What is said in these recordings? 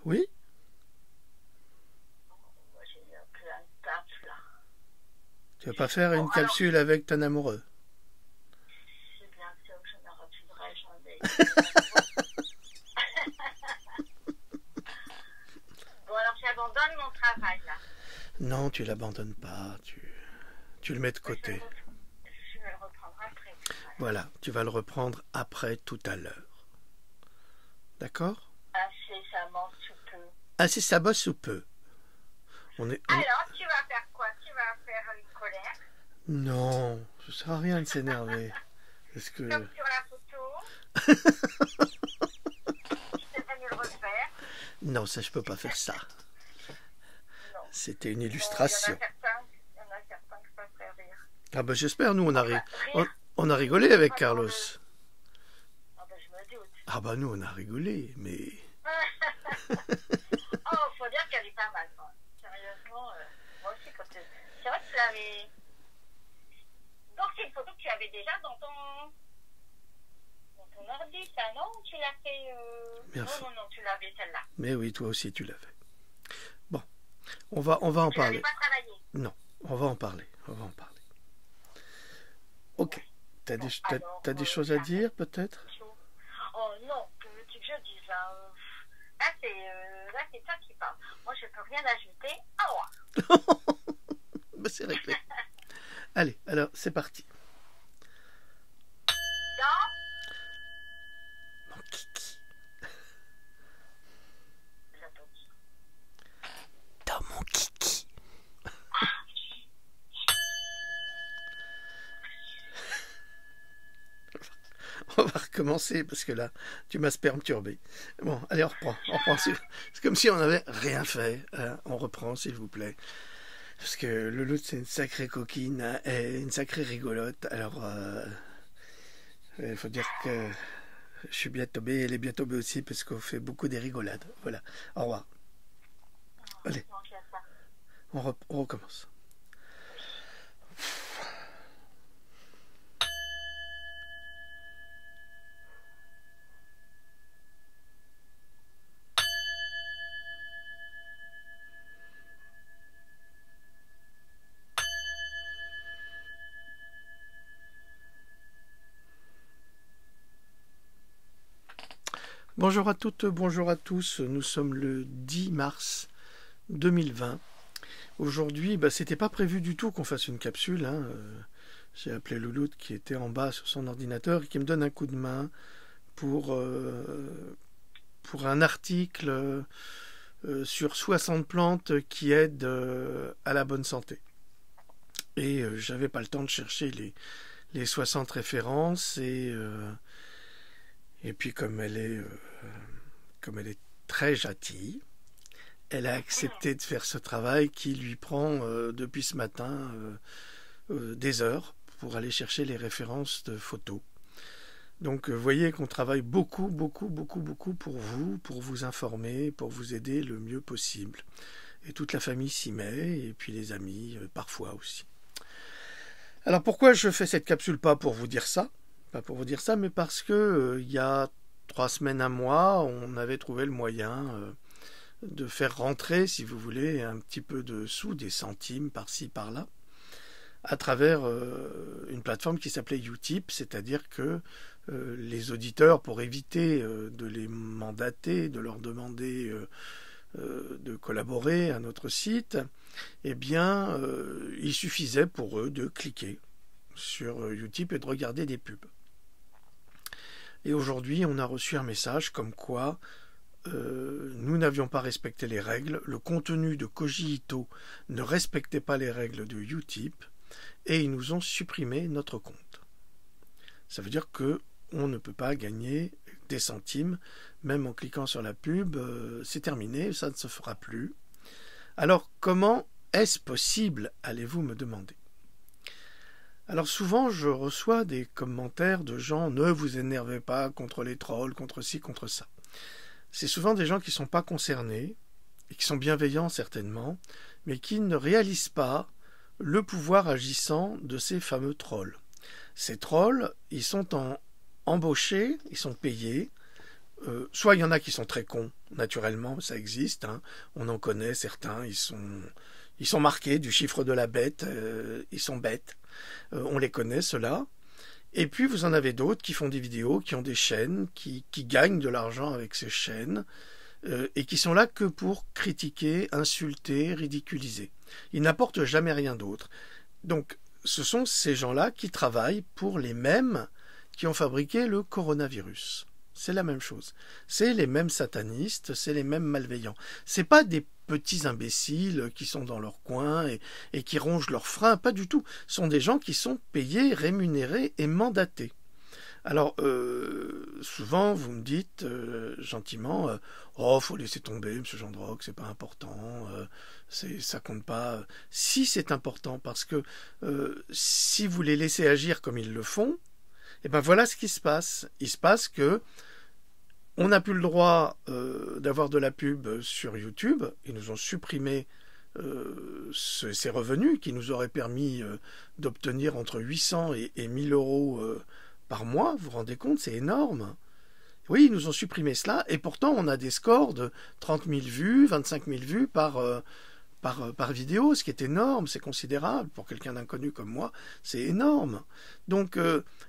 Oui? Moi, j'ai plein de taf, là. Tu vas pas faire Bon, une alors, capsule avec ton amoureux? c'est bien sûr que je ne refuserai jamais mon amoureux. Bon, alors, j'abandonne mon travail, là. Non, tu l'abandonnes pas, tu le mets de côté. Je vais le reprendre après. Voilà. Voilà, tu vas le reprendre après tout à l'heure. D'accord? Incessamment sous peu. Ah, si ça bosse ou peu? On est... Alors, tu vas faire quoi? Tu vas faire une colère, Non, ça sert à rien de s'énerver. Parce que... comme sur la photo. Je t'ai venu le refaire. Non, ça, je peux pas faire ça. Non. C'était une Bon, illustration. il y en a certains que ça ferait rire. Ah ben j'espère, nous, Enfin, on, rire, on a rigolé avec pas dans Carlos. le... Ah ben, je me doute. Ah ben nous, on a rigolé, mais... Oh, faut dire qu'elle est pas mal, quoi. Sérieusement, moi aussi, quand c'est vrai que tu l'avais... Donc, c'est une photo que tu avais déjà dans ton ordi, ça, non? Tu l'as fait... Bien Non, fait. non, non, tu l'avais, celle-là. Mais oui, toi aussi, tu l'as fait. Bon, on va en Tu l'avais parler. pas travaillé. Non, on va en parler. Ok. T'as Bon, des, alors, t'as des choses à dire, peut-être? Oh non, que veux-tu que je dise, hein? Là, c'est toi qui parles. Moi, je peux rien ajouter. Au revoir. Ben, c'est réglé. Allez, alors, c'est parti. Dans... Mon kiki. J'attends. Dans mon kiki. On va recommencer parce que là, tu m'as perturbé. Bon, allez, on reprend. C'est comme si on n'avait rien fait. On reprend, s'il vous plaît. Parce que Louloute, c'est une sacrée coquine, hein, et une sacrée rigolote. Alors, il faut dire que je suis bien tombé, elle est bien tombée aussi, parce qu'on fait beaucoup des rigolades. Voilà. Au revoir. Allez, on recommence. Bonjour à toutes, bonjour à tous. Nous sommes le 10 mars 2020. Aujourd'hui, c'était pas prévu du tout qu'on fasse une capsule, hein. J'ai appelé Louloute qui était en bas sur son ordinateur et qui me donne un coup de main pour un article sur 60 plantes qui aident à la bonne santé. Et j'avais pas le temps de chercher les 60 références et puis comme elle est très gentille, elle a accepté de faire ce travail qui lui prend depuis ce matin des heures pour aller chercher les références de photos. Donc vous voyez qu'on travaille beaucoup pour vous informer, pour vous aider le mieux possible. Et toute la famille s'y met, et puis les amis parfois aussi. Alors pourquoi je fais cette capsule? Pas pour vous dire ça, mais parce que il y a 3 semaines, un mois, on avait trouvé le moyen de faire rentrer, si vous voulez, un petit peu de sous, des centimes par-ci, par-là, à travers une plateforme qui s'appelait Utip, c'est-à-dire que les auditeurs, pour éviter de les mandater, de leur demander de collaborer à notre site, eh bien, il suffisait pour eux de cliquer sur Utip et de regarder des pubs. Et aujourd'hui, on a reçu un message comme quoi nous n'avions pas respecté les règles, le contenu de Cogito ne respectait pas les règles de Utip, et ils nous ont supprimé notre compte. Ça veut dire que on ne peut pas gagner des centimes, même en cliquant sur la pub, c'est terminé, ça ne se fera plus. Alors comment est-ce possible, allez-vous me demander? Alors souvent je reçois des commentaires de gens, ne vous énervez pas contre les trolls, contre ci, contre ça. C'est souvent des gens qui ne sont pas concernés, et qui sont bienveillants certainement, mais qui ne réalisent pas le pouvoir agissant de ces fameux trolls. Ces trolls, ils sont embauchés, ils sont payés soit il y en a qui sont très cons, naturellement, ça existe, hein, on en connaît certains, ils sont marqués du chiffre de la bête, ils sont bêtes, on les connaît ceux-là. Et puis vous en avez d'autres qui font des vidéos, qui ont des chaînes, qui gagnent de l'argent avec ces chaînes, et qui sont là que pour critiquer, insulter, ridiculiser. Ils n'apportent jamais rien d'autre. Donc ce sont ces gens-là qui travaillent pour les mêmes qui ont fabriqué le coronavirus. C'est la même chose. C'est les mêmes satanistes, c'est les mêmes malveillants. C'est pas des petits imbéciles qui sont dans leur coin et qui rongent leurs freins, pas du tout. Ce sont des gens qui sont payés, rémunérés et mandatés. Alors, souvent, vous me dites gentiment, oh, faut laisser tomber, M. Gendroc, c'est pas important, ça compte pas. Si, c'est important, parce que si vous les laissez agir comme ils le font, et ben voilà ce qui se passe. Il se passe que on n'a plus le droit d'avoir de la pub sur YouTube. Ils nous ont supprimé ces revenus qui nous auraient permis d'obtenir entre 800 et 1000 euros par mois. Vous vous rendez compte, c'est énorme. Oui, ils nous ont supprimé cela, et pourtant on a des scores de 30 000 vues, 25 000 vues par vidéo, ce qui est énorme, c'est considérable. Pour quelqu'un d'inconnu comme moi, c'est énorme. Donc,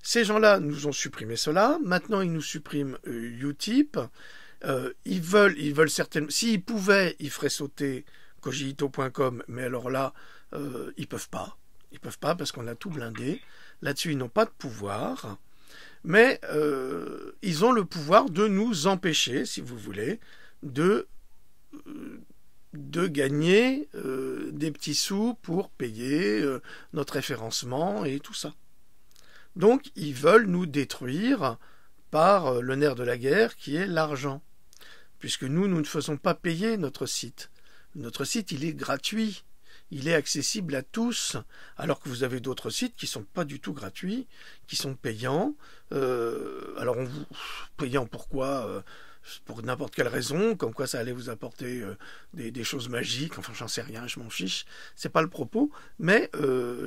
ces gens-là nous ont supprimé cela. Maintenant, ils nous suppriment Utip. Ils veulent certainement... S'ils pouvaient, ils feraient sauter cogito.com, mais alors là, ils peuvent pas. Ils peuvent pas parce qu'on a tout blindé. Là-dessus, ils n'ont pas de pouvoir. Mais ils ont le pouvoir de nous empêcher, si vous voulez, de gagner des petits sous pour payer notre référencement et tout ça. Donc, ils veulent nous détruire par le nerf de la guerre qui est l'argent. Puisque nous ne faisons pas payer notre site. Notre site, il est gratuit. Il est accessible à tous, alors que vous avez d'autres sites qui ne sont pas du tout gratuits, qui sont payants. Alors, payants pourquoi pour n'importe quelle raison, comme quoi ça allait vous apporter des choses magiques, enfin j'en sais rien, je m'en fiche, c'est pas le propos, mais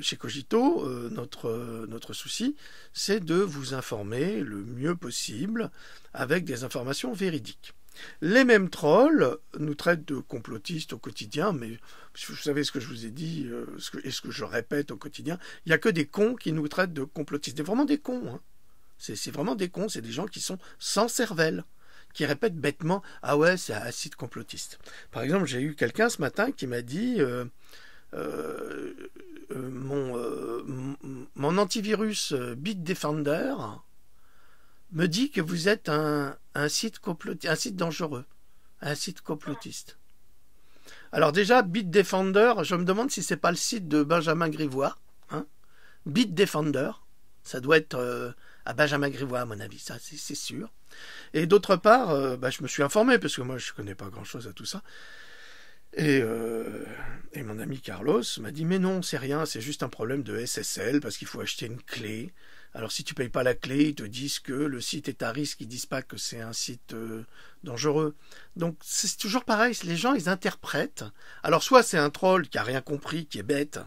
chez Cogito, notre souci, c'est de vous informer le mieux possible avec des informations véridiques. Les mêmes trolls nous traitent de complotistes au quotidien, mais vous savez ce que je vous ai dit, et ce que je répète au quotidien, il n'y a que des cons qui nous traitent de complotistes, vraiment des cons, hein. C'est vraiment des cons, c'est des gens qui sont sans cervelle, qui répètent bêtement « Ah ouais, c'est un site complotiste ». Par exemple, j'ai eu quelqu'un ce matin qui m'a dit mon antivirus Bitdefender me dit que vous êtes un site complotiste, un site dangereux, un site complotiste. Alors déjà, Bitdefender, je me demande si c'est pas le site de Benjamin Grivois. Hein, Bitdefender, ça doit être à Benjamin Grivois à mon avis, ça c'est sûr. Et d'autre part, je me suis informé, parce que moi je connais pas grand-chose à tout ça. Et mon ami Carlos m'a dit « Mais non, c'est rien, c'est juste un problème de SSL, parce qu'il faut acheter une clé. Alors si tu payes pas la clé, ils te disent que le site est à risque, ils disent pas que c'est un site dangereux. » Donc c'est toujours pareil, les gens ils interprètent. Alors soit c'est un troll qui a rien compris, qui est bête,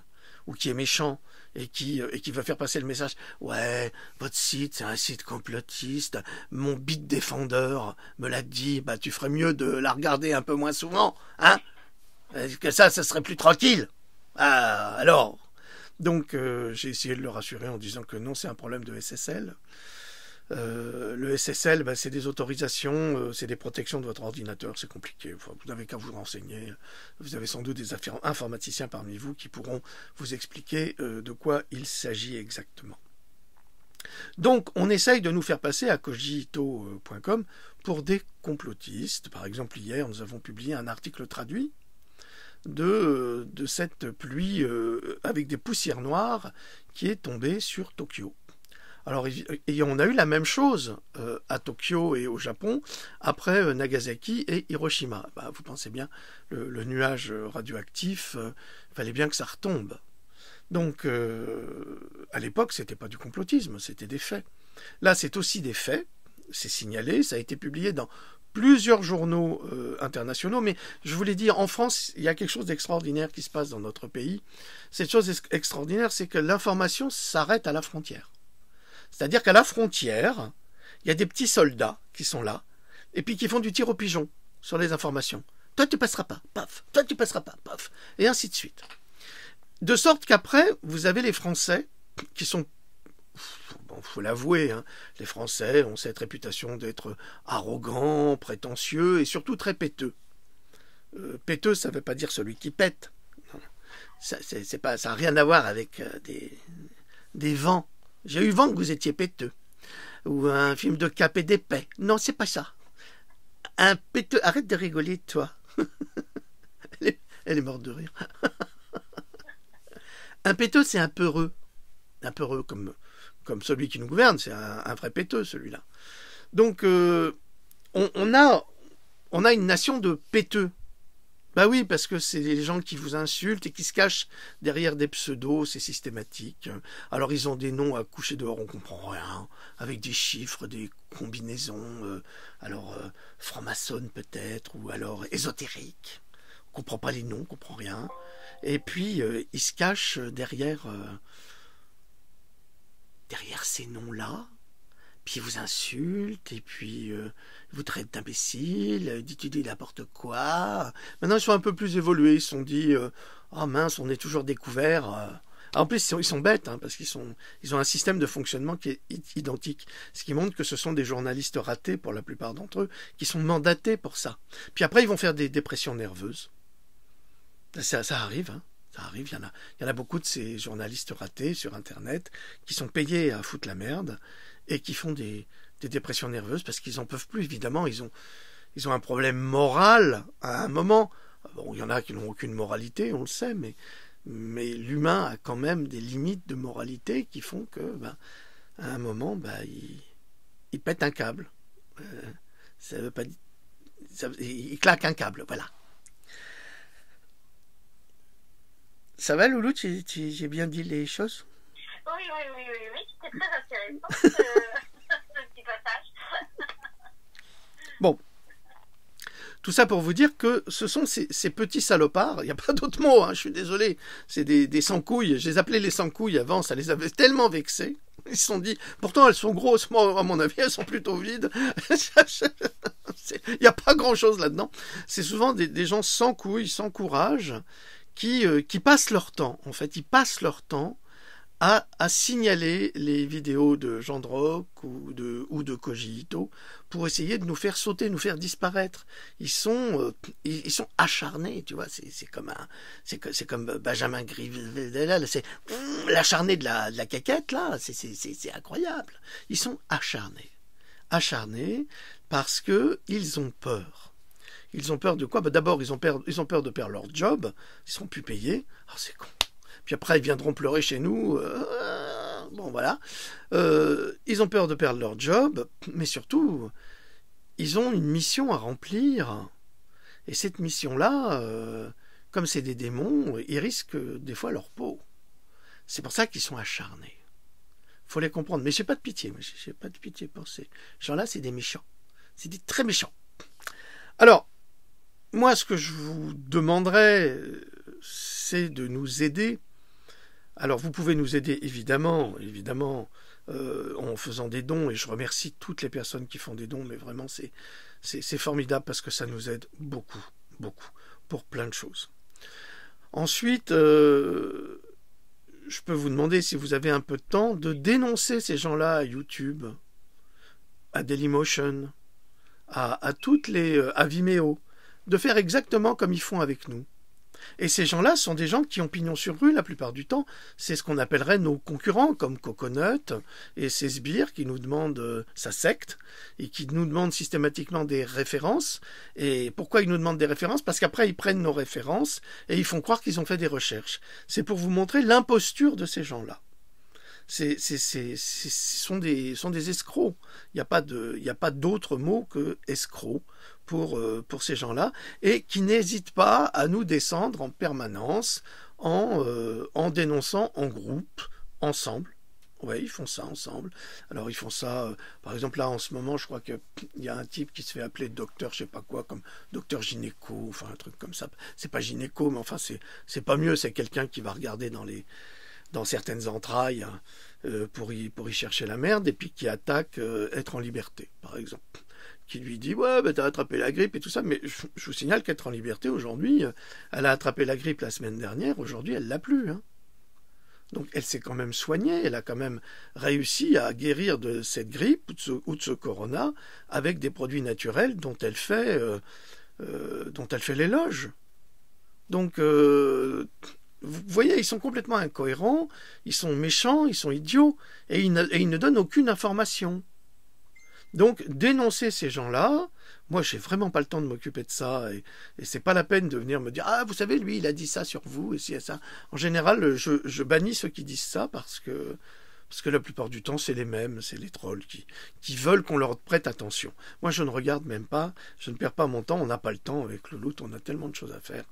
ou qui est méchant, et qui va faire passer le message « Ouais, votre site, c'est un site complotiste. Mon Bitdefender me l'a dit. Bah, tu ferais mieux de la regarder un peu moins souvent, hein? Que ça serait plus tranquille. Ah, alors ?» Donc, j'ai essayé de le rassurer en disant que non, c'est un problème de SSL. Le SSL, c'est des autorisations, c'est des protections de votre ordinateur, c'est compliqué. Enfin, vous n'avez qu'à vous renseigner. Vous avez sans doute des informaticiens parmi vous qui pourront vous expliquer de quoi il s'agit exactement. Donc, on essaye de nous faire passer à cogito.com pour des complotistes. Par exemple, hier, nous avons publié un article traduit de cette pluie avec des poussières noires qui est tombée sur Tokyo. Alors, et on a eu la même chose à Tokyo et au Japon après Nagasaki et Hiroshima. Vous pensez bien, le nuage radioactif, il fallait bien que ça retombe. Donc, à l'époque, c'était pas du complotisme, c'était des faits. Là, c'est aussi des faits, c'est signalé, ça a été publié dans plusieurs journaux internationaux, mais je vous l'ai dit, en France, il y a quelque chose d'extraordinaire qui se passe dans notre pays. Cette chose extraordinaire, c'est que l'information s'arrête à la frontière. C'est-à-dire qu'à la frontière, il y a des petits soldats qui sont là, et puis qui font du tir au pigeon sur les informations. Toi, tu passeras pas, paf. Toi, tu passeras pas, paf. Et ainsi de suite. De sorte qu'après, vous avez les Français qui sont, bon, faut l'avouer, hein, les Français ont cette réputation d'être arrogants, prétentieux et surtout très péteux. Péteux, ça ne veut pas dire celui qui pète. Non. Ça n'a rien à voir avec des vents. J'ai eu vent que vous étiez péteux. Ou un film de Cap et d'épais. Non, c'est pas ça. Un péteux. Arrête de rigoler, toi. Elle est morte de rire. Un péteux, c'est un peureux. Un peureux comme celui qui nous gouverne. C'est un vrai péteux, celui-là. Donc, on a une nation de péteux. Bah oui, parce que c'est les gens qui vous insultent et qui se cachent derrière des pseudos, c'est systématique. Alors ils ont des noms à coucher dehors, on comprend rien, avec des chiffres, des combinaisons, franc-maçonne peut-être, ou alors ésotérique. On comprend pas les noms, on comprend rien. Et puis ils se cachent derrière ces noms-là. Puis ils vous insultent, et puis vous traitent d'imbéciles, d'étudier n'importe quoi. Maintenant, ils sont un peu plus évolués. Ils se sont dit oh mince, on est toujours découvert. En plus, ils sont bêtes, hein, parce qu'ils ont un système de fonctionnement qui est identique. Ce qui montre que ce sont des journalistes ratés, pour la plupart d'entre eux, qui sont mandatés pour ça. Puis après, ils vont faire des dépressions nerveuses. Ça arrive, hein. Ça arrive, il y en a beaucoup de ces journalistes ratés sur Internet qui sont payés à foutre la merde et qui font des dépressions nerveuses parce qu'ils n'en peuvent plus, évidemment. Ils ont un problème moral à un moment. Bon, il y en a qui n'ont aucune moralité, on le sait, mais l'humain a quand même des limites de moralité qui font que, à un moment, il pète un câble. Ça veut pas dire... il claque un câble, voilà. Ça va, Loulou, j'ai bien dit les choses? Oui, c'était très intéressant ce petit passage. Bon, tout ça pour vous dire que ce sont ces petits salopards, il n'y a pas d'autre mot, hein, je suis désolé, c'est des sans-couilles, je les appelais les sans-couilles avant, ça les avait tellement vexés, ils se sont dit, pourtant elles sont grosses, moi à mon avis elles sont plutôt vides, il n'y a pas grand-chose là-dedans, c'est souvent des gens sans couilles, sans courage, qui passent leur temps, en fait, ils passent leur temps à signaler les vidéos de Jean Drocq ou de Cogito pour essayer de nous faire sauter, nous faire disparaître. Ils sont acharnés, tu vois. C'est comme Benjamin Griveaux, c'est l'acharné de la caquette là. C'est incroyable. Ils sont acharnés parce que ils ont peur. Ils ont peur de quoi? D'abord, ils ont peur de perdre leur job. Ils seront plus payés. Oh, c'est con. Puis après, ils viendront pleurer chez nous. Bon, voilà. Ils ont peur de perdre leur job, mais surtout, ils ont une mission à remplir. Et cette mission-là, comme c'est des démons, ils risquent des fois leur peau. C'est pour ça qu'ils sont acharnés. Il faut les comprendre. Mais j'ai pas de pitié. J'ai pas de pitié pour ces gens-là. C'est des méchants. C'est des très méchants. Alors, moi, ce que je vous demanderais, c'est de nous aider. Alors, vous pouvez nous aider, évidemment, en faisant des dons, et je remercie toutes les personnes qui font des dons, mais vraiment, c'est formidable parce que ça nous aide beaucoup, pour plein de choses. Ensuite, je peux vous demander, si vous avez un peu de temps, de dénoncer ces gens-là à YouTube, à Dailymotion, à Vimeo, de faire exactement comme ils font avec nous. Et ces gens-là sont des gens qui ont pignon sur rue la plupart du temps. C'est ce qu'on appellerait nos concurrents, comme Coconut et ses sbires qui nous demandent sa secte et qui nous demandent systématiquement des références. Et pourquoi ils nous demandent des références? Parce qu'après, ils prennent nos références et ils font croire qu'ils ont fait des recherches. C'est pour vous montrer l'imposture de ces gens-là. Ce sont des escrocs. Il n'y a pas d'autre mot que escrocs pour ces gens-là, et qui n'hésitent pas à nous descendre en permanence en dénonçant en groupe, ensemble. Oui, ils font ça ensemble. Alors ils font ça, par exemple là en ce moment, je crois qu'il y a un type qui se fait appeler docteur, je sais pas quoi, comme docteur gynéco, enfin un truc comme ça. C'est pas gynéco, mais enfin c'est pas mieux, c'est quelqu'un qui va regarder dans certaines entrailles pour y chercher la merde, et puis qui attaque être en liberté, par exemple. qui lui dit « Ouais, ben, t'as attrapé la grippe et tout ça », mais je vous signale qu'être en liberté aujourd'hui, elle a attrapé la grippe la semaine dernière, aujourd'hui elle l'a plus. Hein. Donc elle s'est quand même soignée, elle a quand même réussi à guérir de cette grippe ou de ce corona avec des produits naturels dont elle fait l'éloge. Donc, vous voyez, ils sont complètement incohérents, ils sont méchants, ils sont idiots, et ils ne donnent aucune information. Donc, dénoncer ces gens-là, moi, j'ai vraiment pas le temps de m'occuper de ça, et c'est pas la peine de venir me dire « Ah, vous savez, lui, il a dit ça sur vous, et si ça. » En général, je bannis ceux qui disent ça, parce que la plupart du temps, c'est les mêmes, c'est les trolls qui veulent qu'on leur prête attention. Moi, je ne regarde même pas, je ne perds pas mon temps, on n'a pas le temps avec le loot, on a tellement de choses à faire.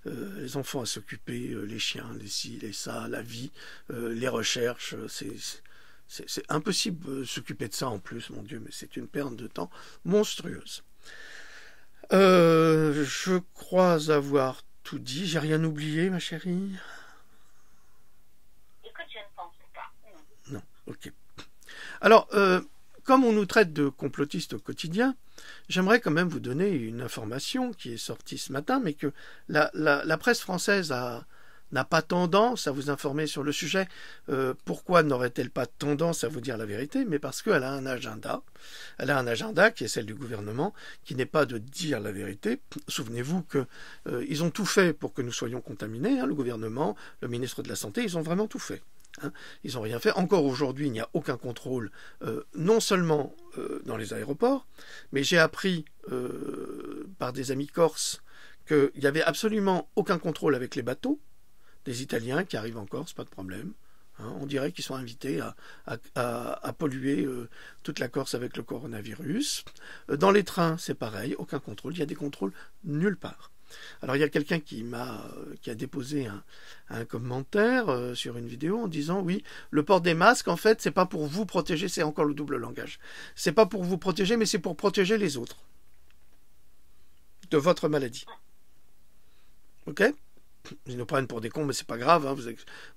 Les enfants à s'occuper, les chiens, les ci, les ça, la vie, les recherches, c'est impossible de s'occuper de ça en plus, mon Dieu, mais c'est une perte de temps monstrueuse. Je crois avoir tout dit, j'ai rien oublié, ma chérie? Écoute, je ne pense pas. Non, ok. Alors, comme on nous traite de complotistes au quotidien, j'aimerais quand même vous donner une information qui est sortie ce matin, mais que la presse française n'a pas tendance à vous informer sur le sujet. Pourquoi n'aurait-elle pas tendance à vous dire la vérité? Mais parce qu'elle a un agenda. Elle a un agenda qui est celle du gouvernement, qui n'est pas de dire la vérité. Souvenez-vous qu'ils ont tout fait pour que nous soyons contaminés. Hein, le gouvernement, le ministre de la Santé, ils ont vraiment tout fait. Hein, ils n'ont rien fait. Encore aujourd'hui, il n'y a aucun contrôle, non seulement dans les aéroports, mais j'ai appris par des amis corses qu'il n'y avait absolument aucun contrôle avec les bateaux. Des Italiens qui arrivent en Corse, pas de problème. Hein, on dirait qu'ils sont invités à polluer toute la Corse avec le coronavirus. Dans les trains, c'est pareil, aucun contrôle. Il y a des contrôles nulle part. Alors il y a quelqu'un qui a déposé un commentaire sur une vidéo en disant oui, le port des masques en fait c'est pas pour vous protéger, c'est encore le double langage. C'est pas pour vous protéger, mais c'est pour protéger les autres de votre maladie. Ok? Ils nous prennent pour des cons, mais c'est pas grave. Hein,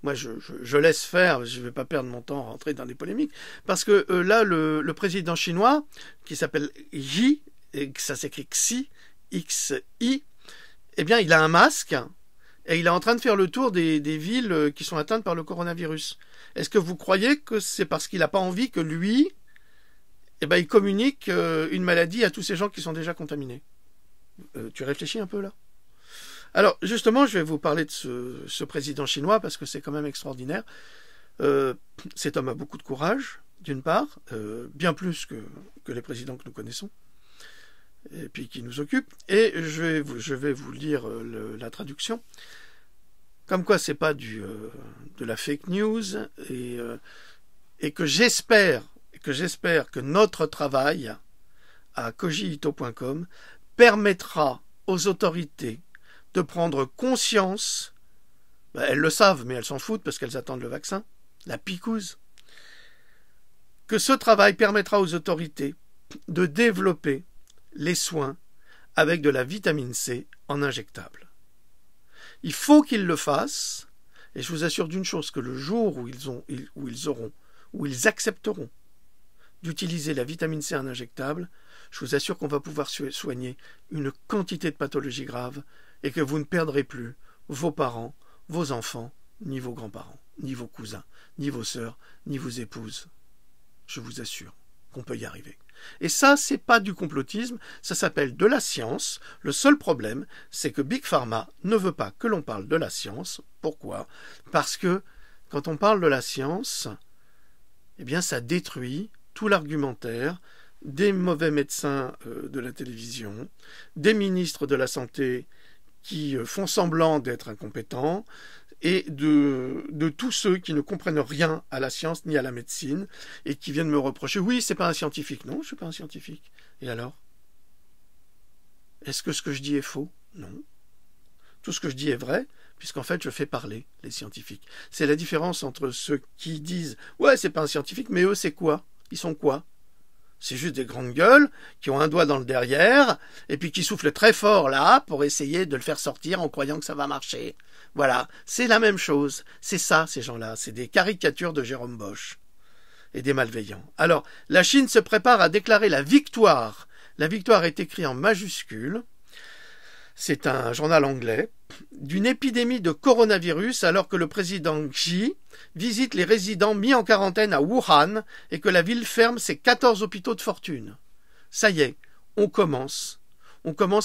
moi, je laisse faire. Je vais pas perdre mon temps à rentrer dans des polémiques. Parce que là, le président chinois, qui s'appelle Xi, et que ça s'écrit Xi, X-I, eh bien, il a un masque et il est en train de faire le tour des villes qui sont atteintes par le coronavirus. Est-ce que vous croyez que c'est parce qu'il n'a pas envie que lui, eh ben, il communique une maladie à tous ces gens qui sont déjà contaminés? Tu réfléchis un peu là? Alors, justement, je vais vous parler de ce président chinois parce que c'est quand même extraordinaire. Cet homme a beaucoup de courage, d'une part, bien plus que les présidents que nous connaissons, et puis qui nous occupent. Et je vais vous lire la traduction. Comme quoi, c'est pas de la fake news, et que j'espère que notre travail à kojiito.com permettra aux autorités de prendre conscience, elles le savent, mais elles s'en foutent parce qu'elles attendent le vaccin, la picouse, que ce travail permettra aux autorités de développer les soins avec de la vitamine C en injectable. Il faut qu'ils le fassent, et je vous assure d'une chose, que le jour où ils accepteront d'utiliser la vitamine C en injectable, je vous assure qu'on va pouvoir soigner une quantité de pathologies graves et que vous ne perdrez plus vos parents, vos enfants, ni vos grands-parents, ni vos cousins, ni vos sœurs, ni vos épouses. Je vous assure qu'on peut y arriver. Et ça, c'est pas du complotisme, ça s'appelle de la science. Le seul problème, c'est que Big Pharma ne veut pas que l'on parle de la science. Pourquoi? Parce que quand on parle de la science, eh bien, ça détruit tout l'argumentaire des mauvais médecins de la télévision, des ministres de la Santé qui font semblant d'être incompétents, et de tous ceux qui ne comprennent rien à la science ni à la médecine, et qui viennent me reprocher « Oui, c'est pas un scientifique. » Non, je suis pas un scientifique. Et alors? Est-ce que ce que je dis est faux? Non. Tout ce que je dis est vrai, puisqu'en fait, je fais parler les scientifiques. C'est la différence entre ceux qui disent « Ouais, c'est pas un scientifique, mais eux, c'est quoi? Ils sont quoi? » C'est juste des grandes gueules qui ont un doigt dans le derrière et puis qui soufflent très fort là pour essayer de le faire sortir en croyant que ça va marcher. Voilà, c'est la même chose. C'est ça, ces gens-là. C'est des caricatures de Jérôme Bosch et des malveillants. Alors, la Chine se prépare à déclarer la victoire La victoire est écrite en majuscule, c'est un journal anglais, d'une épidémie de coronavirus alors que le président Xi visite les résidents mis en quarantaine à Wuhan et que la ville ferme ses 14 hôpitaux de fortune. Ça y est, on commence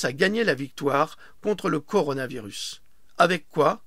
à gagner la victoire contre le coronavirus. Avec quoi ?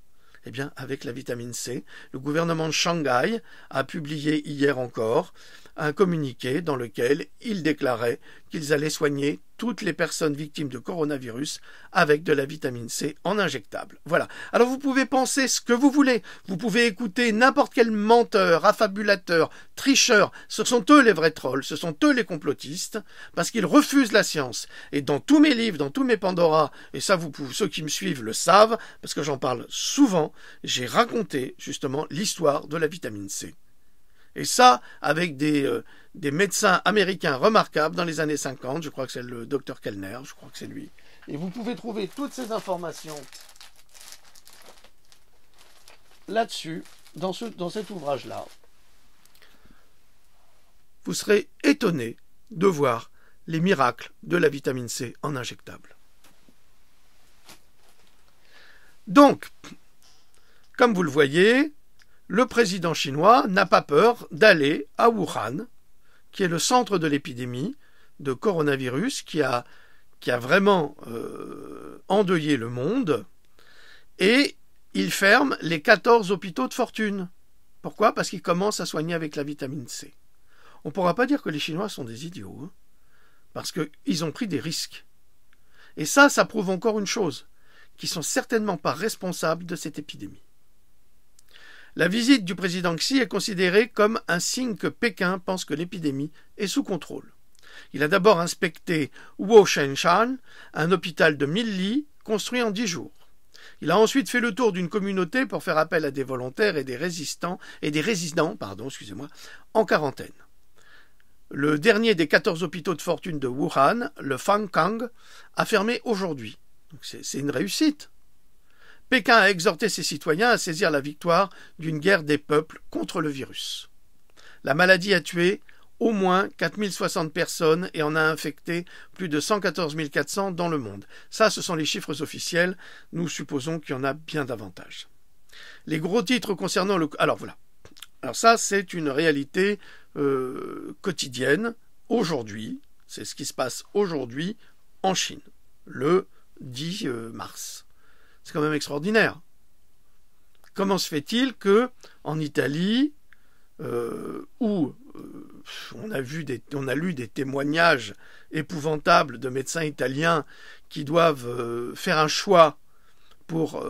Eh bien, avec la vitamine C. Le gouvernement de Shanghai a publié hier encore un communiqué dans lequel il déclarait qu'ils allaient soigner toutes les personnes victimes de coronavirus avec de la vitamine C en injectable. Voilà. Alors vous pouvez penser ce que vous voulez. Vous pouvez écouter n'importe quel menteur, affabulateur, tricheur. Ce sont eux les vrais trolls, ce sont eux les complotistes, parce qu'ils refusent la science. Et dans tous mes livres, dans tous mes Pandora, et ça ceux qui me suivent le savent, parce que j'en parle souvent, j'ai raconté justement l'histoire de la vitamine C. Et ça, avec des médecins américains remarquables dans les années 50, je crois que c'est le docteur Kellner, je crois que c'est lui. Et vous pouvez trouver toutes ces informations là-dessus, dans cet ouvrage-là. Vous serez étonné de voir les miracles de la vitamine C en injectable. Donc, comme vous le voyez, le président chinois n'a pas peur d'aller à Wuhan, qui est le centre de l'épidémie de coronavirus, qui a vraiment endeuillé le monde, et il ferme les 14 hôpitaux de fortune. Pourquoi ? Parce qu'il commence à soigner avec la vitamine C. On ne pourra pas dire que les Chinois sont des idiots, hein, parce qu'ils ont pris des risques. Et ça prouve encore une chose, qu'ils ne sont certainement pas responsables de cette épidémie. La visite du président Xi est considérée comme un signe que Pékin pense que l'épidémie est sous contrôle. Il a d'abord inspecté Washenshan, un hôpital de 1000 lits construit en 10 jours. Il a ensuite fait le tour d'une communauté pour faire appel à des volontaires et des résidents en quarantaine. Le dernier des 14 hôpitaux de fortune de Wuhan, le Fangkang, a fermé aujourd'hui. C'est une réussite. Pékin a exhorté ses citoyens à saisir la victoire d'une guerre des peuples contre le virus. La maladie a tué au moins 4060 personnes et en a infecté plus de 114 400 dans le monde. Ça, ce sont les chiffres officiels. Nous supposons qu'il y en a bien davantage. Les gros titres concernant le... Alors voilà. Alors ça, c'est une réalité quotidienne. Aujourd'hui, c'est ce qui se passe aujourd'hui en Chine, le 10 mars. C'est quand même extraordinaire. Comment se fait-il que en Italie, où on a lu des témoignages épouvantables de médecins italiens qui doivent faire un choix pour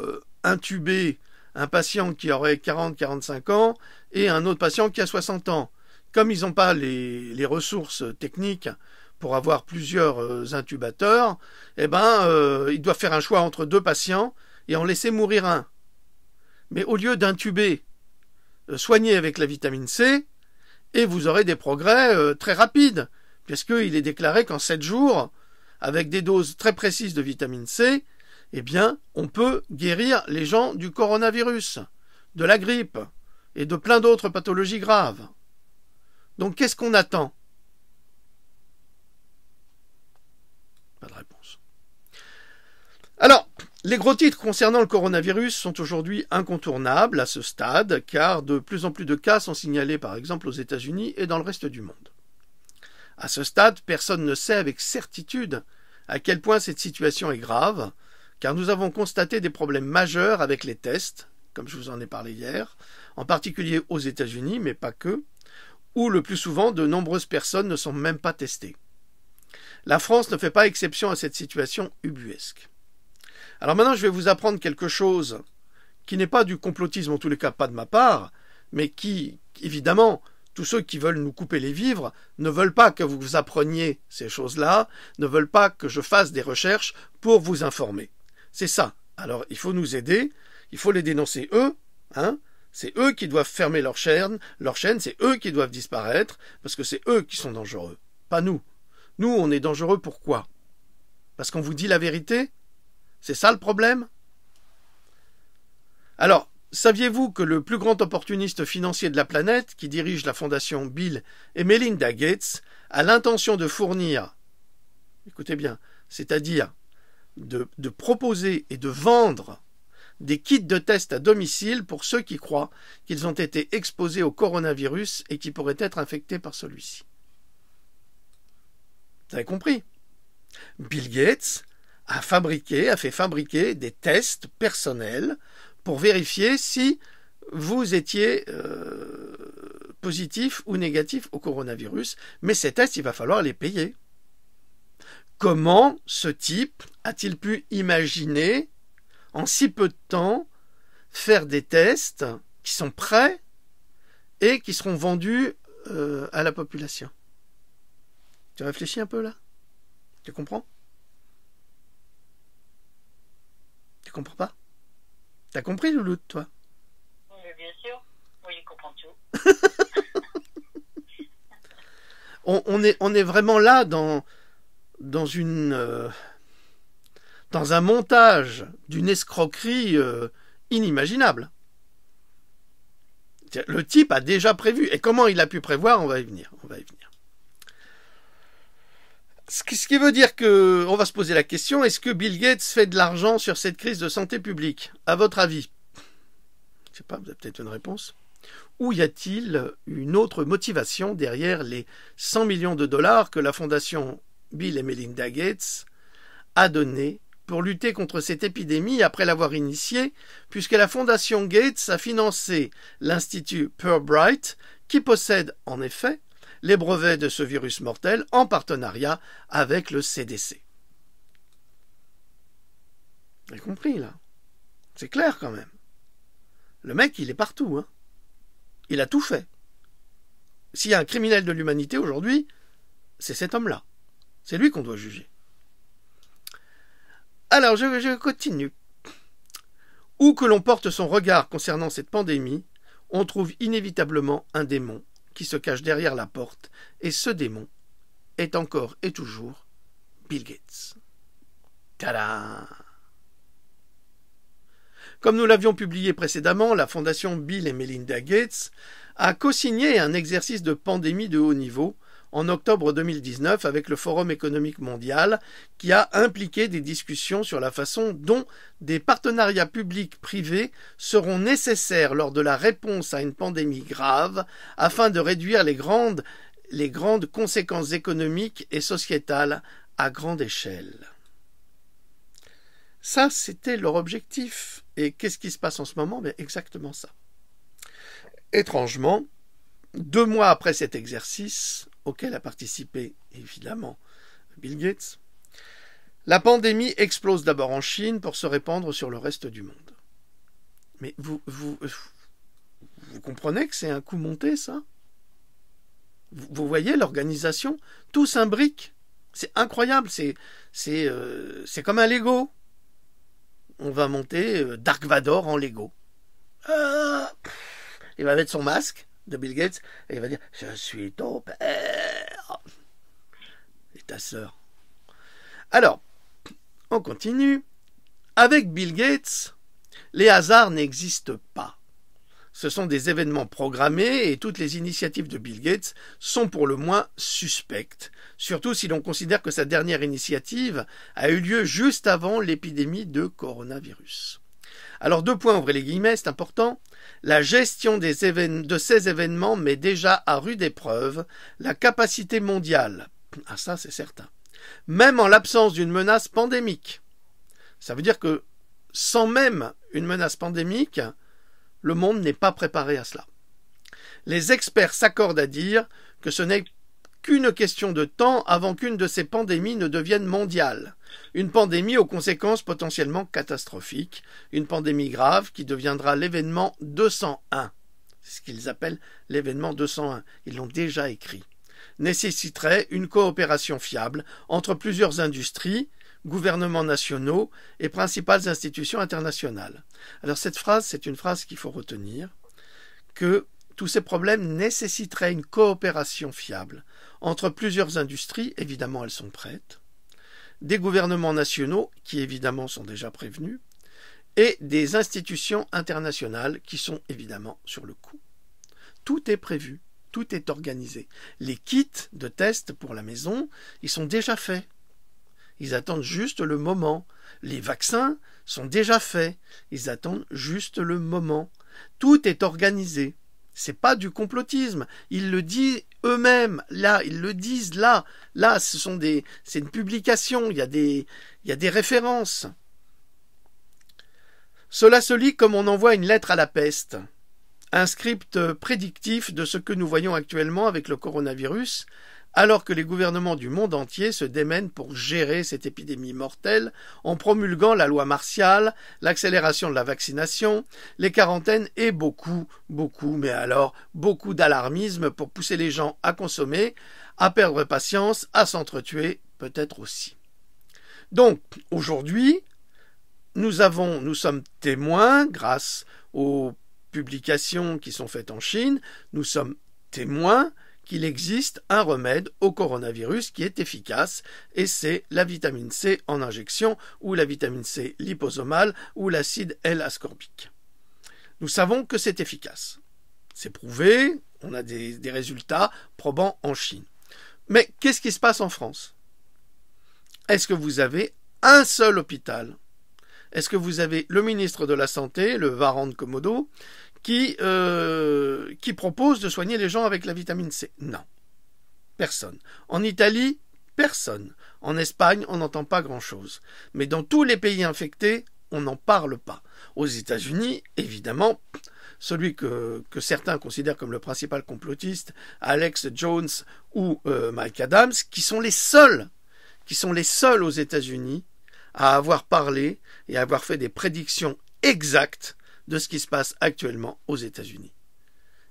intuber un patient qui aurait 40-45 ans et un autre patient qui a 60 ans. Comme ils n'ont pas les ressources techniques pour avoir plusieurs intubateurs, ils doivent faire un choix entre deux patients et en laisser mourir un. Mais au lieu d'intuber, soigner avec la vitamine C, et vous aurez des progrès très rapides, puisqu'il est déclaré qu'en 7 jours, avec des doses très précises de vitamine C, on peut guérir les gens du coronavirus, de la grippe et de plein d'autres pathologies graves. Donc qu'est-ce qu'on attend ? Pas de réponse. Alors, les gros titres concernant le coronavirus sont aujourd'hui incontournables à ce stade, car de plus en plus de cas sont signalés par exemple aux États-Unis et dans le reste du monde. À ce stade, personne ne sait avec certitude à quel point cette situation est grave, car nous avons constaté des problèmes majeurs avec les tests, comme je vous en ai parlé hier, en particulier aux États-Unis, mais pas que, où le plus souvent de nombreuses personnes ne sont même pas testées. La France ne fait pas exception à cette situation ubuesque. Alors maintenant, je vais vous apprendre quelque chose qui n'est pas du complotisme, en tous les cas pas de ma part, mais qui, évidemment, tous ceux qui veulent nous couper les vivres ne veulent pas que vous appreniez ces choses-là, ne veulent pas que je fasse des recherches pour vous informer. C'est ça. Alors, il faut nous aider, il faut les dénoncer eux, hein. C'est eux qui doivent fermer leur chaîne, c'est eux qui doivent disparaître, parce que c'est eux qui sont dangereux, pas nous. Nous, on est dangereux pourquoi ? Parce qu'on vous dit la vérité ? C'est ça le problème ? Alors, saviez-vous que le plus grand opportuniste financier de la planète, qui dirige la fondation Bill et Melinda Gates, a l'intention de fournir écoutez bien, c'est-à-dire de proposer et de vendre des kits de test à domicile pour ceux qui croient qu'ils ont été exposés au coronavirus et qui pourraient être infectés par celui-ci. Vous avez compris? Bill Gates a fait fabriquer des tests personnels pour vérifier si vous étiez positif ou négatif au coronavirus, mais ces tests, il va falloir les payer. Comment ce type a-t-il pu imaginer, en si peu de temps, faire des tests qui sont prêts et qui seront vendus à la population? Tu réfléchis un peu là? Tu comprends? Tu comprends pas? T'as compris, Louloute, toi? Oui, bien sûr. Oui, je comprends tout. On est vraiment là dans un montage d'une escroquerie inimaginable. Le type a déjà prévu. Et comment il a pu prévoir? On va y venir. Ce qui veut dire qu'on va se poser la question, est-ce que Bill Gates fait de l'argent sur cette crise de santé publique? À votre avis? Je ne sais pas, vous avez peut-être une réponse. Ou y a-t-il une autre motivation derrière les 100 millions de dollars que la fondation Bill et Melinda Gates a donné pour lutter contre cette épidémie après l'avoir initiée, puisque la fondation Gates a financé l'Institut Pirbright, qui possède en effet les brevets de ce virus mortel en partenariat avec le CDC. Vous avez compris, là? C'est clair, quand même. Le mec, il est partout, hein. Il a tout fait. S'il y a un criminel de l'humanité aujourd'hui, c'est cet homme-là. C'est lui qu'on doit juger. Alors, je continue. Où que l'on porte son regard concernant cette pandémie, on trouve inévitablement un démon qui se cache derrière la porte, et ce démon est encore et toujours Bill Gates. Tada! Comme nous l'avions publié précédemment, la fondation Bill et Melinda Gates a co-signé un exercice de pandémie de haut niveau en octobre 2019 avec le Forum économique mondial qui a impliqué des discussions sur la façon dont des partenariats publics-privés seront nécessaires lors de la réponse à une pandémie grave afin de réduire les grandes conséquences économiques et sociétales à grande échelle. Ça, c'était leur objectif. Et qu'est-ce qui se passe en ce moment? Ben, exactement ça. Étrangement, 2 mois après cet exercice, auquel a participé évidemment Bill Gates, la pandémie explose d'abord en Chine pour se répandre sur le reste du monde. Mais vous comprenez que c'est un coup monté, ça? Vous voyez l'organisation? Tout s'imbrique. C'est incroyable. C'est comme un Lego. On va monter Dark Vador en Lego. Il va mettre son masque de Bill Gates et il va dire « Je suis ton père et ta sœur ». Alors, on continue. Avec Bill Gates, les hasards n'existent pas. Ce sont des événements programmés et toutes les initiatives de Bill Gates sont pour le moins suspectes, surtout si l'on considère que sa dernière initiative a eu lieu juste avant l'épidémie de coronavirus. Alors 2 points, ouvrez les guillemets, c'est important. La gestion de ces événements met déjà à rude épreuve la capacité mondiale. Ah ça c'est certain. Même en l'absence d'une menace pandémique. Ça veut dire que sans même une menace pandémique, le monde n'est pas préparé à cela. Les experts s'accordent à dire que ce n'est qu'une question de temps avant qu'une de ces pandémies ne devienne mondiale. Une pandémie aux conséquences potentiellement catastrophiques, une pandémie grave qui deviendra l'événement 201. C'est ce qu'ils appellent l'événement 201. Ils l'ont déjà écrit. Nécessiterait une coopération fiable entre plusieurs industries, gouvernements nationaux et principales institutions internationales. Alors cette phrase, c'est une phrase qu'il faut retenir, que tous ces problèmes nécessiteraient une coopération fiable entre plusieurs industries, évidemment elles sont prêtes, des gouvernements nationaux, qui évidemment sont déjà prévenus, et des institutions internationales qui sont évidemment sur le coup. Tout est prévu, tout est organisé. Les kits de tests pour la maison, ils sont déjà faits. Ils attendent juste le moment. Les vaccins sont déjà faits. Ils attendent juste le moment. Tout est organisé. C'est pas du complotisme. Ils le disent eux-mêmes. Là, ils le disent là. Là, c'est une publication. Il y a des références. Cela se lit comme on envoie une lettre à la peste. Un script prédictif de ce que nous voyons actuellement avec le coronavirus, alors que les gouvernements du monde entier se démènent pour gérer cette épidémie mortelle en promulguant la loi martiale, l'accélération de la vaccination, les quarantaines et beaucoup d'alarmisme pour pousser les gens à consommer, à perdre patience, à s'entretuer, peut-être aussi. Donc, aujourd'hui, nous sommes témoins, grâce aux publications qui sont faites en Chine, nous sommes témoins qu'il existe un remède au coronavirus qui est efficace, et c'est la vitamine C en injection, ou la vitamine C liposomale, ou l'acide L-ascorbique. Nous savons que c'est efficace. C'est prouvé, on a des résultats probants en Chine. Mais qu'est-ce qui se passe en France? Est-ce que vous avez un seul hôpital? Est-ce que vous avez le ministre de la Santé, le Varan de Komodo, qui propose de soigner les gens avec la vitamine C? Non. Personne. En Italie, personne. En Espagne, on n'entend pas grand-chose. Mais dans tous les pays infectés, on n'en parle pas. Aux États-Unis, évidemment, celui que certains considèrent comme le principal complotiste, Alex Jones ou Mike Adams, qui sont les seuls aux États-Unis à avoir parlé et à avoir fait des prédictions exactes de ce qui se passe actuellement aux États-Unis.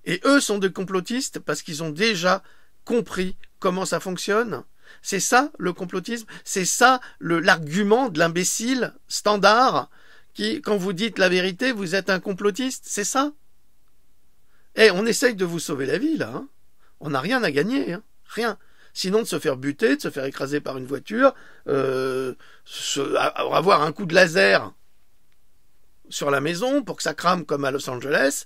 Et eux sont des complotistes parce qu'ils ont déjà compris comment ça fonctionne. C'est ça le complotisme, c'est ça l'argument de l'imbécile standard qui, quand vous dites la vérité, vous êtes un complotiste, c'est ça. Et on essaye de vous sauver la vie là, hein. On n'a rien à gagner, hein. Rien. Sinon de se faire buter, de se faire écraser par une voiture, avoir un coup de laser sur la maison pour que ça crame comme à Los Angeles,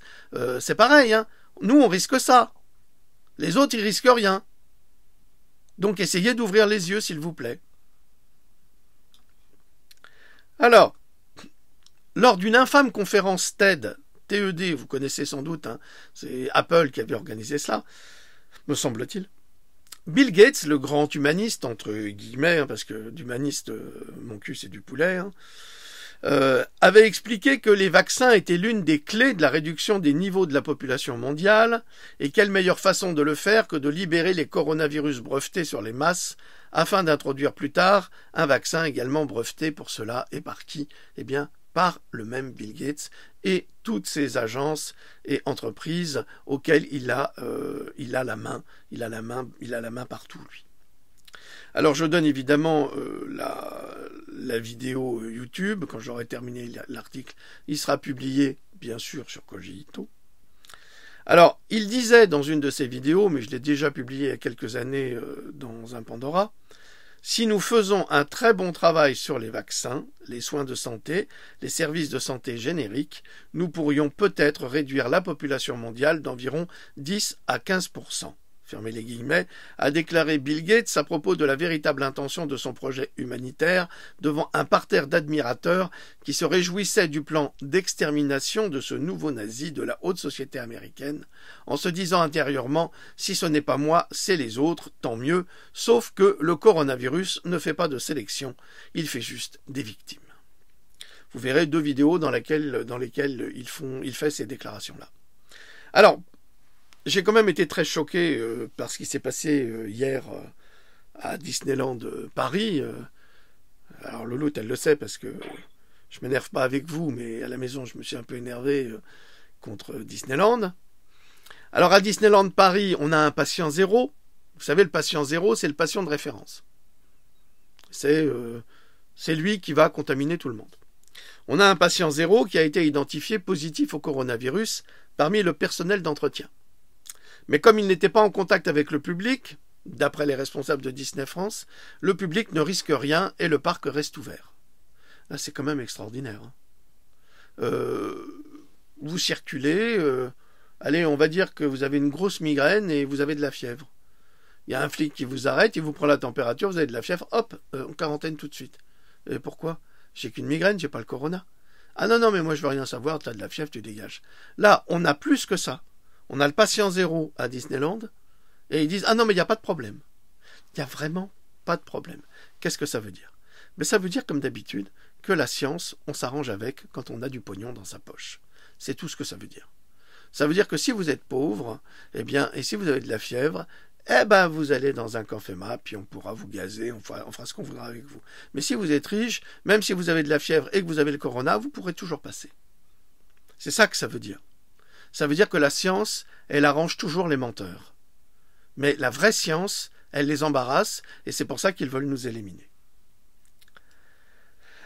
c'est pareil, hein. Nous, on risque ça. Les autres, ils risquent rien. Donc, essayez d'ouvrir les yeux, s'il vous plaît. Alors, lors d'une infâme conférence TED, TED, vous connaissez sans doute, hein, c'est Apple qui avait organisé cela, me semble-t-il, Bill Gates, le grand humaniste, entre guillemets, hein, parce que d'humaniste, mon cul c'est du poulet, hein, avait expliqué que les vaccins étaient l'une des clés de la réduction des niveaux de la population mondiale, et quelle meilleure façon de le faire que de libérer les coronavirus brevetés sur les masses, afin d'introduire plus tard un vaccin également breveté pour cela, et par qui? Eh bien, par le même Bill Gates et toutes ces agences et entreprises auxquelles il a la main partout, lui. Alors je donne évidemment la vidéo YouTube. Quand j'aurai terminé l'article, il sera publié bien sûr sur Cogito. Alors il disait dans une de ses vidéos, mais je l'ai déjà publié il y a quelques années dans un Pandora, si nous faisons un très bon travail sur les vaccins, les soins de santé, les services de santé génériques, nous pourrions peut-être réduire la population mondiale d'environ 10 à 15%. Fermez les guillemets, a déclaré Bill Gates à propos de la véritable intention de son projet humanitaire devant un parterre d'admirateurs qui se réjouissaient du plan d'extermination de ce nouveau nazi de la haute société américaine, en se disant intérieurement « si ce n'est pas moi, c'est les autres, tant mieux », sauf que le coronavirus ne fait pas de sélection, il fait juste des victimes. Vous verrez 2 vidéos dans lesquelles il fait ces déclarations-là. Alors, j'ai quand même été très choqué par ce qui s'est passé hier à Disneyland Paris. Alors Louloute, elle le sait parce que je m'énerve pas avec vous, mais à la maison, je me suis un peu énervé contre Disneyland. Alors à Disneyland Paris, on a un patient zéro. Vous savez, le patient zéro, c'est le patient de référence. C'est lui qui va contaminer tout le monde. On a un patient zéro qui a été identifié positif au coronavirus parmi le personnel d'entretien. Mais comme il n'était pas en contact avec le public, d'après les responsables de Disney France, le public ne risque rien et le parc reste ouvert. Là, c'est quand même extraordinaire. Hein. Vous circulez, allez, on va dire que vous avez une grosse migraine et vous avez de la fièvre. Il y a un flic qui vous arrête, il vous prend la température, vous avez de la fièvre, hop, en quarantaine tout de suite. Et pourquoi? J'ai qu'une migraine, j'ai pas le corona. Ah non, non, mais moi je veux rien savoir, t'as de la fièvre, tu dégages. Là, on a plus que ça. On a le patient zéro à Disneyland, et ils disent, ah non, mais il n'y a pas de problème. Il n'y a vraiment pas de problème. Qu'est-ce que ça veut dire? Mais ça veut dire, comme d'habitude, que la science, on s'arrange avec quand on a du pognon dans sa poche. C'est tout ce que ça veut dire. Ça veut dire que si vous êtes pauvre, eh bien, et si vous avez de la fièvre, eh ben, vous allez dans un café-map, puis on pourra vous gazer, on fera ce qu'on voudra avec vous. Mais si vous êtes riche, même si vous avez de la fièvre et que vous avez le corona, vous pourrez toujours passer. C'est ça que ça veut dire. Ça veut dire que la science, elle arrange toujours les menteurs. Mais la vraie science, elle les embarrasse, et c'est pour ça qu'ils veulent nous éliminer.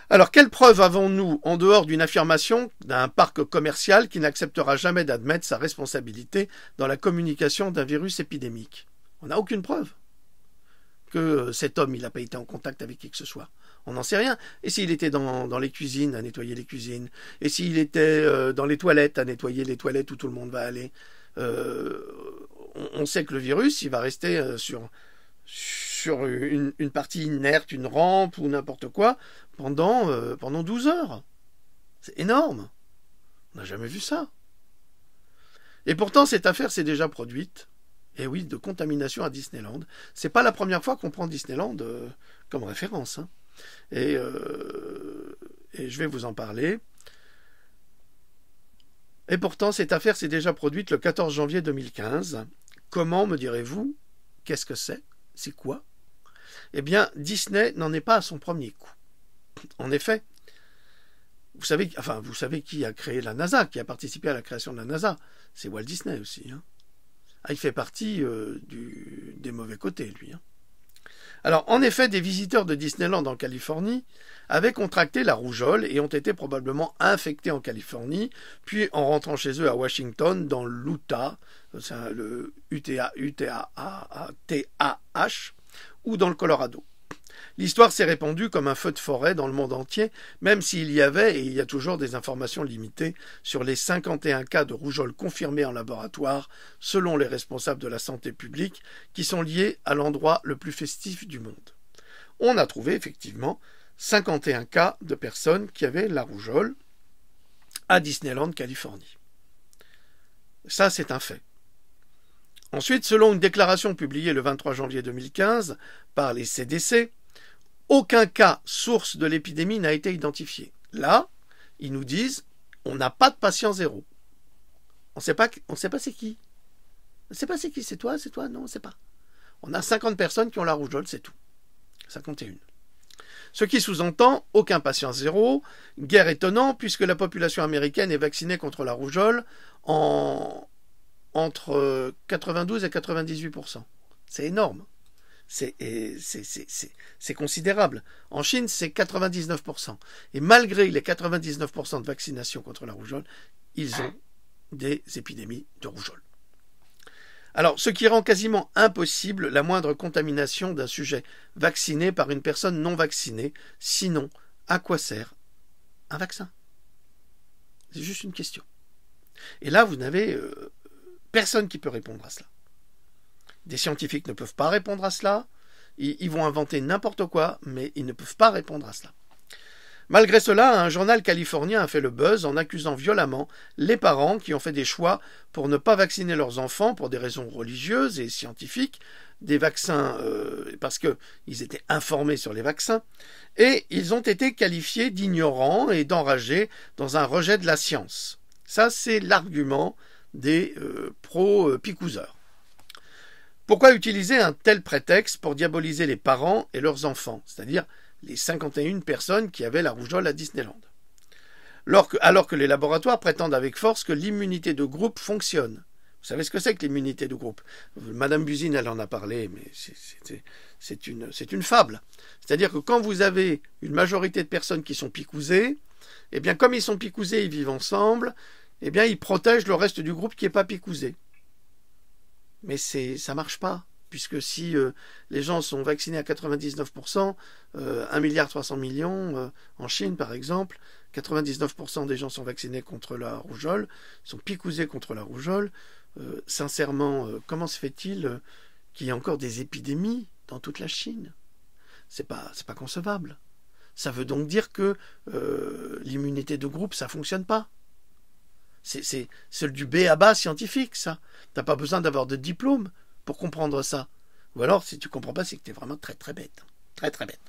Alors, quelle preuve avons-nous en dehors d'une affirmation d'un parc commercial qui n'acceptera jamais d'admettre sa responsabilité dans la communication d'un virus épidémique? On n'a aucune preuve que cet homme, il n'a pas été en contact avec qui que ce soit. On n'en sait rien. Et s'il était dans les cuisines, à nettoyer les cuisines? Et s'il était dans les toilettes, à nettoyer les toilettes où tout le monde va aller? On sait que le virus, il va rester sur une partie inerte, une rampe ou n'importe quoi, pendant 12 heures. C'est énorme. On n'a jamais vu ça. Et pourtant, cette affaire s'est déjà produite. Et oui, de contamination à Disneyland. C'est pas la première fois qu'on prend Disneyland comme référence. Hein. Et je vais vous en parler. Et pourtant, cette affaire s'est déjà produite le 14 janvier 2015. Comment, me direz-vous? Qu'est-ce que c'est? C'est quoi? Eh bien, Disney n'en est pas à son premier coup. En effet, vous savez qui a créé la NASA, qui a participé à la création de la NASA? C'est Walt Disney aussi. Hein. Ah, il fait partie des mauvais côtés, lui. Hein. Alors, en effet, des visiteurs de Disneyland en Californie avaient contracté la rougeole et ont été probablement infectés en Californie, puis en rentrant chez eux à Washington, dans l'Utah, c'est le UTAH, ou dans le Colorado. L'histoire s'est répandue comme un feu de forêt dans le monde entier, même s'il y avait, et il y a toujours des informations limitées, sur les 51 cas de rougeole confirmés en laboratoire, selon les responsables de la santé publique, qui sont liés à l'endroit le plus festif du monde. On a trouvé effectivement 51 cas de personnes qui avaient la rougeole à Disneyland, Californie. Ça, c'est un fait. Ensuite, selon une déclaration publiée le 23 janvier 2015 par les CDC, aucun cas source de l'épidémie n'a été identifié. Là, ils nous disent, on n'a pas de patient zéro. On ne sait pas c'est qui. On ne sait pas c'est qui, c'est toi, non, on ne sait pas. On a 50 personnes qui ont la rougeole, c'est tout. 51. Ce qui sous-entend aucun patient zéro, guère étonnant, puisque la population américaine est vaccinée contre la rougeole entre 92 et 98%. C'est énorme. C'est considérable. En Chine, c'est 99%. Et malgré les 99% de vaccination contre la rougeole, ils ont des épidémies de rougeole. Alors, ce qui rend quasiment impossible la moindre contamination d'un sujet vacciné par une personne non vaccinée. Sinon, à quoi sert un vaccin? C'est juste une question. Et là, vous n'avez personne qui peut répondre à cela. Des scientifiques ne peuvent pas répondre à cela. Ils vont inventer n'importe quoi, mais ils ne peuvent pas répondre à cela. Malgré cela, un journal californien a fait le buzz en accusant violemment les parents qui ont fait des choix pour ne pas vacciner leurs enfants pour des raisons religieuses et scientifiques, des vaccins parce qu'ils étaient informés sur les vaccins, et ils ont été qualifiés d'ignorants et d'enragés dans un rejet de la science. Ça, c'est l'argument des pro-picouseurs. Pourquoi utiliser un tel prétexte pour diaboliser les parents et leurs enfants, c'est-à-dire les 51 personnes qui avaient la rougeole à Disneyland, alors que les laboratoires prétendent avec force que l'immunité de groupe fonctionne? Vous savez ce que c'est que l'immunité de groupe? Madame Buzyn, elle en a parlé, mais c'est une fable. C'est-à-dire que quand vous avez une majorité de personnes qui sont picousées, eh bien comme ils sont picousés, ils vivent ensemble, eh bien ils protègent le reste du groupe qui n'est pas picousé. Mais ça marche pas, puisque si les gens sont vaccinés à 99%, 1,3 milliard en Chine par exemple, 99% des gens sont vaccinés contre la rougeole, sont picousés contre la rougeole. Sincèrement, comment se fait-il qu'il y ait encore des épidémies dans toute la Chine. C'est pas concevable. Ça veut donc dire que l'immunité de groupe, ça fonctionne pas. C'est du b.a.-ba scientifique, ça. T'as pas besoin d'avoir de diplôme pour comprendre ça. Ou alors, si tu comprends pas, c'est que t'es vraiment très très bête. Très très bête.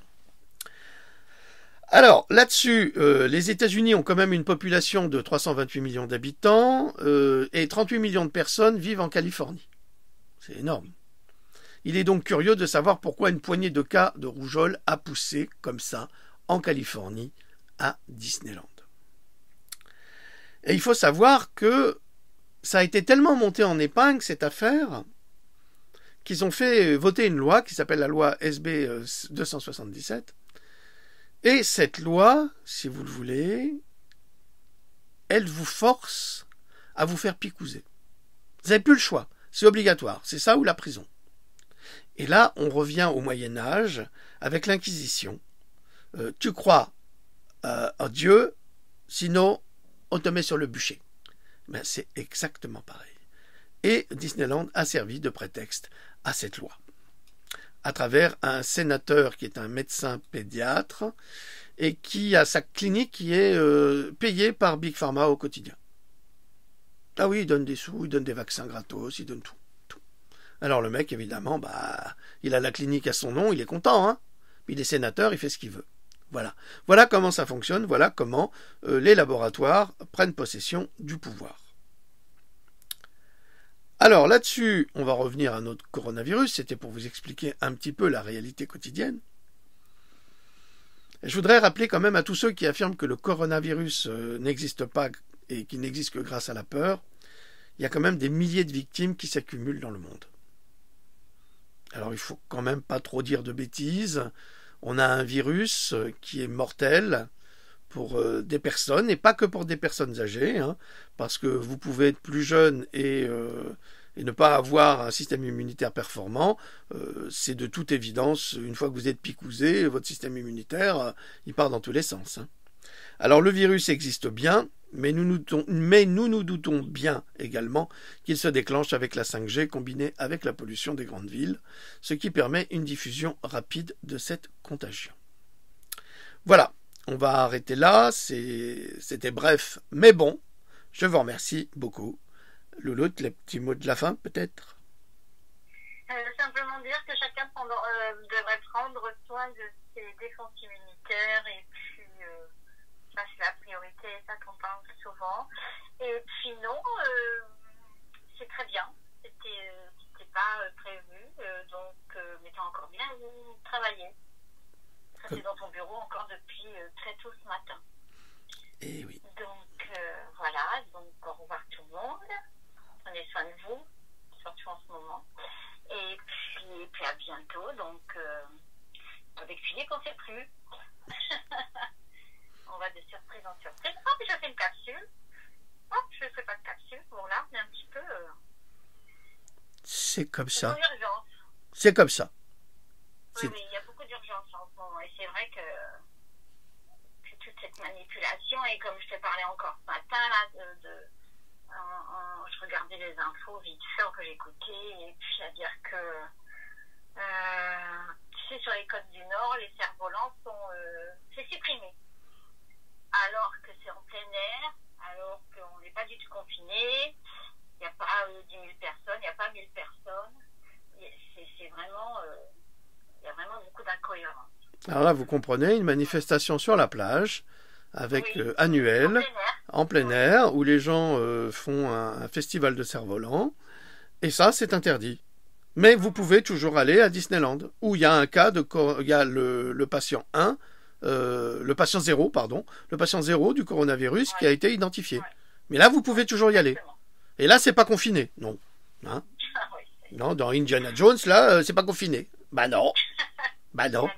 Alors, là-dessus, les États-Unis ont quand même une population de 328 millions d'habitants et 38 millions de personnes vivent en Californie. C'est énorme. Il est donc curieux de savoir pourquoi une poignée de cas de rougeole a poussé comme ça en Californie à Disneyland. Et il faut savoir que ça a été tellement monté en épingle, cette affaire, qu'ils ont fait voter une loi qui s'appelle la loi SB 277. Et cette loi, si vous le voulez, elle vous force à vous faire picouser. Vous n'avez plus le choix, c'est obligatoire, c'est ça ou la prison. Et là, on revient au Moyen-Âge avec l'Inquisition. Tu crois en Dieu, sinon on te met sur le bûcher. Ben, c'est exactement pareil. Et Disneyland a servi de prétexte à cette loi, à travers un sénateur qui est un médecin pédiatre et qui a sa clinique qui est payée par Big Pharma au quotidien. Ah oui, il donne des sous, il donne des vaccins gratos, il donne tout. Alors le mec, évidemment, il a la clinique à son nom, il est content, hein. Il est sénateur, il fait ce qu'il veut. Voilà. Voilà comment ça fonctionne, voilà comment les laboratoires prennent possession du pouvoir. Alors là-dessus, on va revenir à notre coronavirus, c'était pour vous expliquer un petit peu la réalité quotidienne. Je voudrais rappeler quand même à tous ceux qui affirment que le coronavirus n'existe pas et qu'il n'existe que grâce à la peur, il y a quand même des milliers de victimes qui s'accumulent dans le monde. Alors il faut quand même pas trop dire de bêtises. On a un virus qui est mortel pour des personnes, et pas que pour des personnes âgées, hein, parce que vous pouvez être plus jeune et ne pas avoir un système immunitaire performant. C'est de toute évidence, une fois que vous êtes picousé, votre système immunitaire, il part dans tous les sens. Hein. Alors le virus existe bien, mais nous nous doutons bien également qu'il se déclenche avec la 5G combinée avec la pollution des grandes villes, ce qui permet une diffusion rapide de cette contagion. Voilà, on va arrêter là, c'était bref, mais bon, je vous remercie beaucoup. Louloute, les petits mots de la fin peut-être? Simplement dire que chacun devrait prendre soin de ses défenses immunitaires et puis ça c'est la priorité, ça qu'on parle souvent. Et puis non, c'est très bien, c'était pas prévu, donc mais t'as encore bien travaillé. Restez dans ton bureau encore depuis très tôt ce matin. Eh oui. Donc voilà, donc au revoir tout le monde. Prenez soin de vous, surtout en ce moment. Et puis à bientôt. Donc avec Philippe, on ne sait plus. On va de surprise en surprise. Oh, puis je fais une capsule. Oh, je ne fais pas de capsule. Bon, là, on est un petit peu. C'est comme ça. Urgence. C'est comme ça. Oui, il y a beaucoup d'urgence en ce moment. Et c'est vrai que toute cette manipulation, et comme je te parlais encore ce matin, là, je regardais les infos vite fait que j'écoutais, et puis à dire que tu sais, sur les côtes du Nord, les cerfs-volants c'est supprimé. Alors que c'est en plein air, alors qu'on n'est pas du tout confiné, il n'y a pas 10 000 personnes, il n'y a pas 1000 personnes. C'est vraiment, il y a vraiment beaucoup d'incohérences. Alors là, vous comprenez, une manifestation sur la plage, avec annuelle, en plein air, où les gens font un festival de cerfs-volants, et ça, c'est interdit. Mais vous pouvez toujours aller à Disneyland, où il y a un cas il y a le patient 1, le patient 0, pardon, le patient 0 du coronavirus qui a été identifié. Mais là, vous pouvez toujours y aller. Et là, c'est pas confiné, non. Hein? Non, dans Indiana Jones, là, c'est pas confiné. Bah non. Bah non.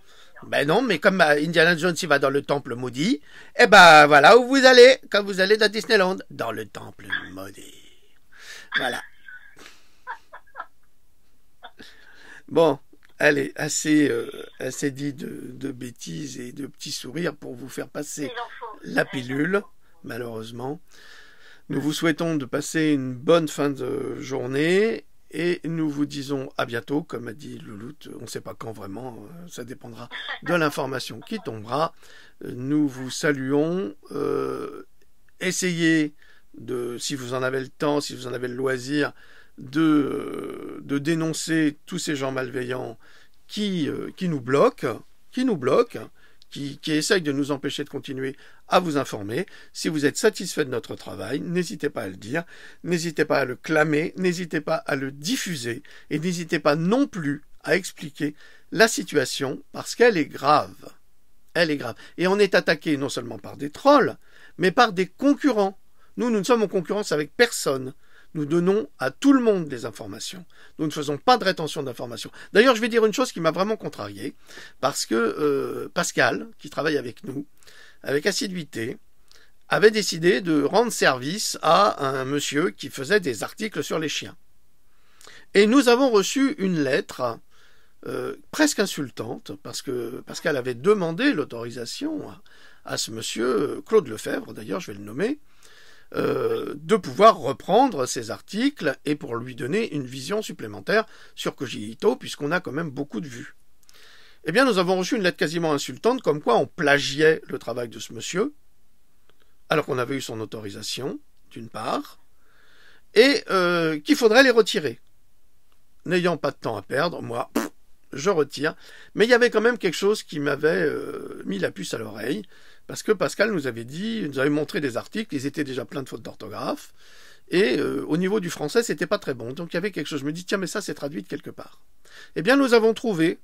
Ben non, mais comme Indiana Jones il va dans le temple maudit, eh ben voilà où vous allez quand vous allez dans Disneyland, dans le temple maudit. Voilà. Bon, allez, assez dit de bêtises et de petits sourires pour vous faire passer la pilule, malheureusement. Nous vous souhaitons de passer une bonne fin de journée et nous vous disons à bientôt. Comme a dit Louloute, on ne sait pas quand vraiment, ça dépendra de l'information qui tombera. Nous vous saluons. Essayez, si vous en avez le temps, si vous en avez le loisir, de dénoncer tous ces gens malveillants qui nous bloquent, qui essayent de nous empêcher de continuer à vous informer. Si vous êtes satisfait de notre travail, n'hésitez pas à le dire, n'hésitez pas à le clamer, n'hésitez pas à le diffuser, et n'hésitez pas non plus à expliquer la situation, parce qu'elle est grave. Elle est grave. Et on est attaqué non seulement par des trolls, mais par des concurrents. Nous ne sommes en concurrence avec personne. Nous donnons à tout le monde des informations. Nous ne faisons pas de rétention d'informations. D'ailleurs, je vais dire une chose qui m'a vraiment contrarié, parce que Pascal, qui travaille avec nous, avec assiduité, avait décidé de rendre service à un monsieur qui faisait des articles sur les chiens. Et nous avons reçu une lettre presque insultante, parce que Pascal avait demandé l'autorisation à ce monsieur, Claude Lefebvre, d'ailleurs, je vais le nommer, de pouvoir reprendre ces articles et pour lui donner une vision supplémentaire sur Cogito, puisqu'on a quand même beaucoup de vues. Eh bien, nous avons reçu une lettre quasiment insultante, comme quoi on plagiait le travail de ce monsieur, alors qu'on avait eu son autorisation, d'une part, et qu'il faudrait les retirer. N'ayant pas de temps à perdre, moi, je retire. Mais il y avait quand même quelque chose qui m'avait mis la puce à l'oreille, parce que Pascal nous avait montré des articles, ils étaient déjà pleins de fautes d'orthographe, et au niveau du français, c'était pas très bon. Donc il y avait quelque chose, je me dis, tiens, mais ça, c'est traduit de quelque part. Eh bien, nous avons trouvé,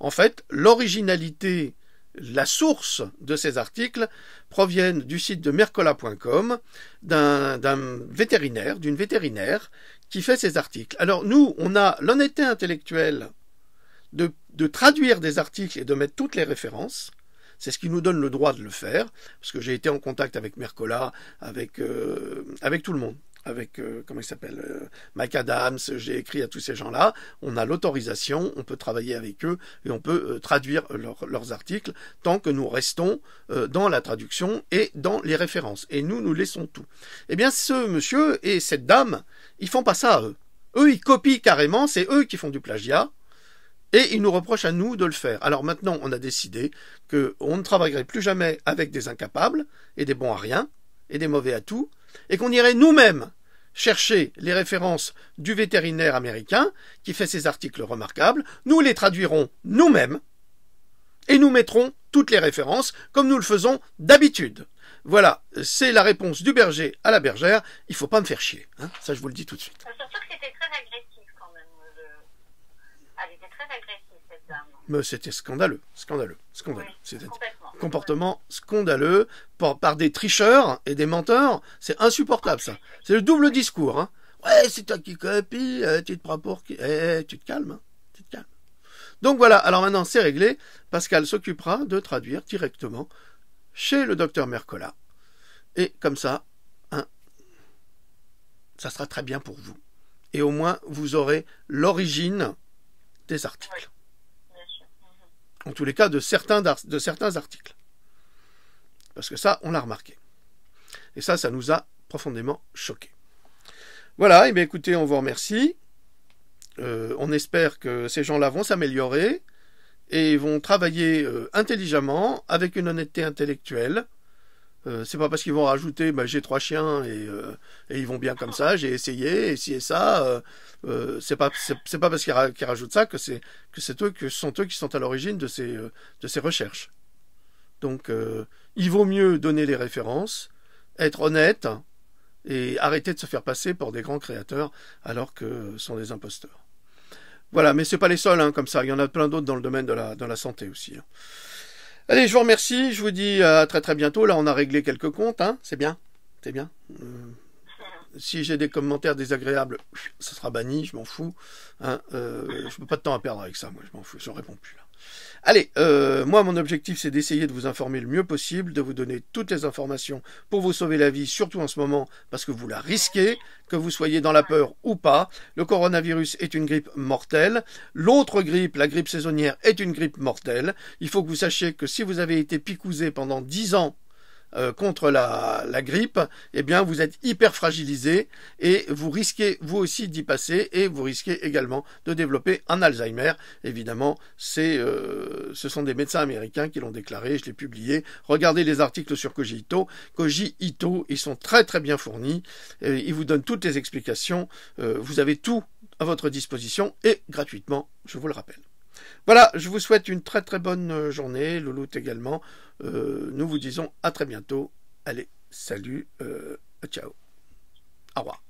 en fait, l'originalité, la source de ces articles proviennent du site de mercola.com, d'une vétérinaire qui fait ces articles. Alors nous, on a l'honnêteté intellectuelle de traduire des articles et de mettre toutes les références. C'est ce qui nous donne le droit de le faire, parce que j'ai été en contact avec Mercola, avec tout le monde, avec, comment il s'appelle, Mike Adams, j'ai écrit à tous ces gens-là, on a l'autorisation, on peut travailler avec eux, et on peut traduire leurs articles, tant que nous restons dans la traduction et dans les références. Et nous laissons tout. Eh bien, ce monsieur et cette dame, ils font pas ça à eux. Eux, ils copient carrément, c'est eux qui font du plagiat, et ils nous reprochent à nous de le faire. Alors maintenant, on a décidé qu'on ne travaillerait plus jamais avec des incapables, et des bons à rien, et des mauvais à tout, et qu'on irait nous-mêmes chercher les références du vétérinaire américain, qui fait ces articles remarquables, nous les traduirons nous-mêmes, et nous mettrons toutes les références, comme nous le faisons d'habitude. Voilà, c'est la réponse du berger à la bergère, il ne faut pas me faire chier, hein, ça je vous le dis tout de suite. Surtout que c'était très agressif quand même. Elle était très agressive, cette dame. Mais c'était scandaleux. Oui, c'était un comportement scandaleux par des tricheurs et des menteurs. C'est insupportable, ça. C'est le double discours. Hein. Ouais, c'est toi qui copie, tu te prends pour qui... tu te calmes, hein. Tu te calmes. Donc voilà, alors maintenant c'est réglé. Pascal s'occupera de traduire directement chez le docteur Mercola. Et comme ça, hein, ça sera très bien pour vous. Et au moins, vous aurez l'origine des articles. Oui, bien sûr. En tous les cas, de certains articles. Parce que ça, on l'a remarqué. Et ça nous a profondément choqués. Voilà, et bien écoutez, on vous remercie. On espère que ces gens-là vont s'améliorer et vont travailler intelligemment, avec une honnêteté intellectuelle. C'est pas parce qu'ils vont rajouter j'ai 3 chiens et ils vont bien comme ça, j'ai essayé, et ci et ça, c'est pas parce qu'ils rajoutent ça que ce sont eux qui sont à l'origine de ces recherches. Donc il vaut mieux donner les références, être honnête et arrêter de se faire passer pour des grands créateurs alors que ce sont des imposteurs. Voilà, mais c'est pas les seuls, hein, comme ça, il y en a plein d'autres dans le domaine de la santé aussi. Hein. Allez, je vous remercie, je vous dis à très très bientôt. Là, on a réglé quelques comptes, hein, c'est bien, c'est bien. Si j'ai des commentaires désagréables, ça sera banni, je m'en fous. Hein, je n'ai pas de temps à perdre avec ça, moi, je m'en fous, je ne réponds plus là. Allez, moi, mon objectif, c'est d'essayer de vous informer le mieux possible, de vous donner toutes les informations pour vous sauver la vie, surtout en ce moment, parce que vous la risquez, que vous soyez dans la peur ou pas. Le coronavirus est une grippe mortelle. L'autre grippe, la grippe saisonnière, est une grippe mortelle. Il faut que vous sachiez que si vous avez été picousé pendant 10 ans contre la grippe, eh bien vous êtes hyper fragilisé et vous risquez vous aussi d'y passer et vous risquez également de développer un Alzheimer. Évidemment, ce sont des médecins américains qui l'ont déclaré, je l'ai publié. Regardez les articles sur Koji Ito. Koji Ito, ils sont très très bien fournis, ils vous donnent toutes les explications, vous avez tout à votre disposition et gratuitement, je vous le rappelle. Voilà, je vous souhaite une très très bonne journée, Louloute également. Nous vous disons à très bientôt. Allez, salut, ciao, au revoir.